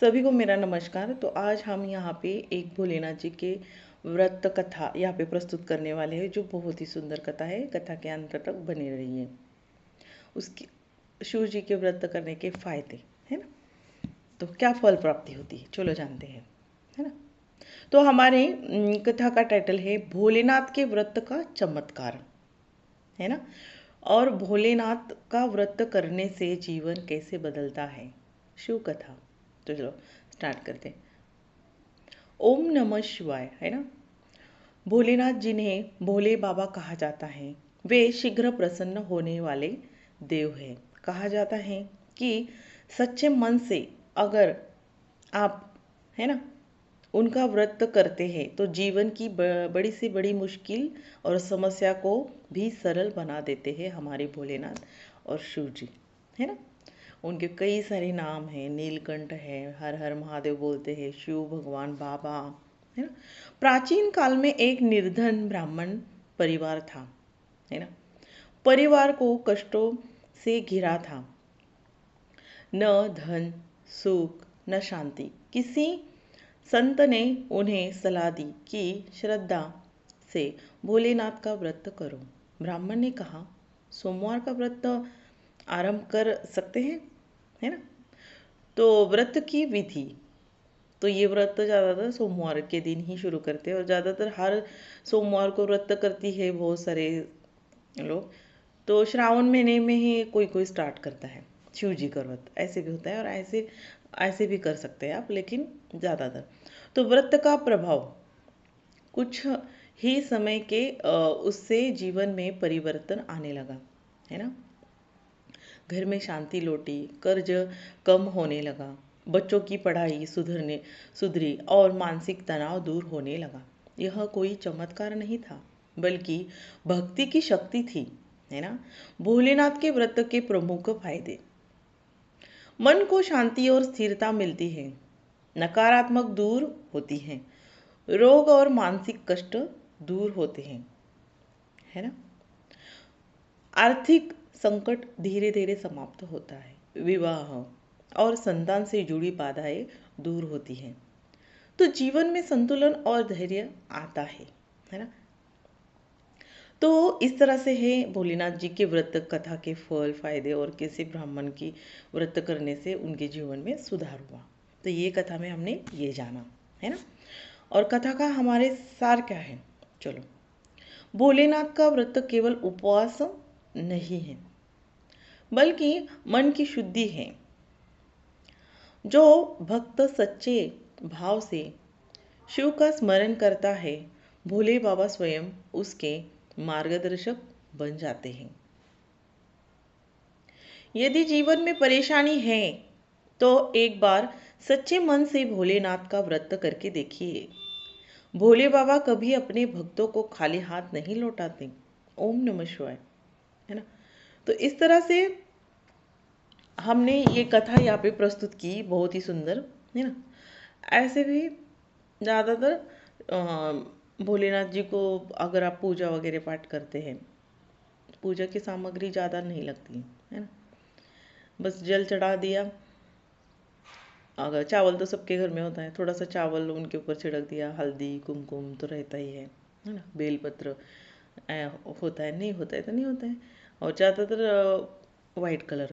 सभी को मेरा नमस्कार। तो आज हम यहाँ पे एक भोलेनाथ जी के व्रत कथा यहाँ पे प्रस्तुत करने वाले हैं, जो बहुत ही सुंदर कथा है। कथा के अंत तक बने रहिए। उसकी शिव जी के व्रत करने के फायदे है ना, तो क्या फल प्राप्ति होती है, चलो जानते हैं, है ना। तो हमारे कथा का टाइटल है भोलेनाथ के व्रत का चमत्कार, है ना। और भोलेनाथ का व्रत करने से जीवन कैसे बदलता है, शिव कथा। तो चलो स्टार्ट करते हैं। ओम नमः शिवाय, है ना। भोलेनाथ जिन्हें भोले बाबा कहा जाता है, वे शीघ्र प्रसन्न होने वाले देव हैं। कहा जाता है कि सच्चे मन से अगर आप, है ना, उनका व्रत करते हैं तो जीवन की बड़ी से बड़ी मुश्किल और समस्या को भी सरल बना देते हैं हमारे भोलेनाथ और शिव जी, है ना। उनके कई सारे नाम हैं, नीलकंठ है, हर हर महादेव बोलते हैं, शिव भगवान बाबा, है ना। प्राचीन काल में एक निर्धन ब्राह्मण परिवार था, है ना। परिवार को कष्टों से घिरा था। न धन, सुख, न शांति। किसी संत ने उन्हें सलाह दी कि श्रद्धा से भोलेनाथ का व्रत करो। ब्राह्मण ने कहा, सोमवार का व्रत आरंभ कर सकते हैं, है ना। तो व्रत की विधि, तो ये व्रत ज़्यादातर सोमवार के दिन ही शुरू करते हैं और ज़्यादातर हर सोमवार को व्रत करती है बहुत सारे लोग। तो श्रावण महीने में ही कोई कोई स्टार्ट करता है शिव जी का व्रत, ऐसे भी होता है और ऐसे ऐसे भी कर सकते हैं आप, लेकिन ज़्यादातर तो व्रत का प्रभाव कुछ ही समय के उससे जीवन में परिवर्तन आने लगा, है ना। घर में शांति लौटी, कर्ज कम होने लगा, बच्चों की पढ़ाई सुधरी और मानसिक तनाव दूर होने लगा। यह कोई चमत्कार नहीं था, बल्कि भक्ति की शक्ति थी, है ना। भोलेनाथ के व्रत के प्रमुख फायदे: मन को शांति और स्थिरता मिलती है, नकारात्मक दूर होती है, रोग और मानसिक कष्ट दूर होते हैं, है ना। आर्थिक संकट धीरे धीरे समाप्त होता है, विवाह और संतान से जुड़ी बाधाएं दूर होती हैं, तो जीवन में संतुलन और धैर्य आता है ना। तो इस तरह से है भोलेनाथ जी के व्रत कथा के फल फायदे और कैसे ब्राह्मण की व्रत करने से उनके जीवन में सुधार हुआ। तो ये कथा में हमने ये जाना, है ना। और कथा का हमारे सार क्या है, चलो। भोलेनाथ का व्रत केवल उपवास नहीं है, बल्कि मन की शुद्धि है। जो भक्त सच्चे भाव से शिव का स्मरण करता है, भोले बाबा स्वयं उसके मार्गदर्शक बन जाते हैं। यदि जीवन में परेशानी है तो एक बार सच्चे मन से भोलेनाथ का व्रत करके देखिए। भोले बाबा कभी अपने भक्तों को खाली हाथ नहीं लौटाते। ओम नमः शिवाय, है ना। तो इस तरह से हमने ये कथा यहाँ पे प्रस्तुत की, बहुत ही सुंदर, है ना। ऐसे भी ज़्यादातर भोलेनाथ जी को अगर आप पूजा वगैरह पाठ करते हैं, पूजा की सामग्री ज़्यादा नहीं लगती है ना, बस जल चढ़ा दिया। अगर चावल तो सबके घर में होता है, थोड़ा सा चावल उनके ऊपर छिड़क दिया, हल्दी कुमकुम तो रहता ही है ना। बेलपत्र होता है, नहीं होता है तो नहीं होता है, और ज़्यादातर वाइट कलर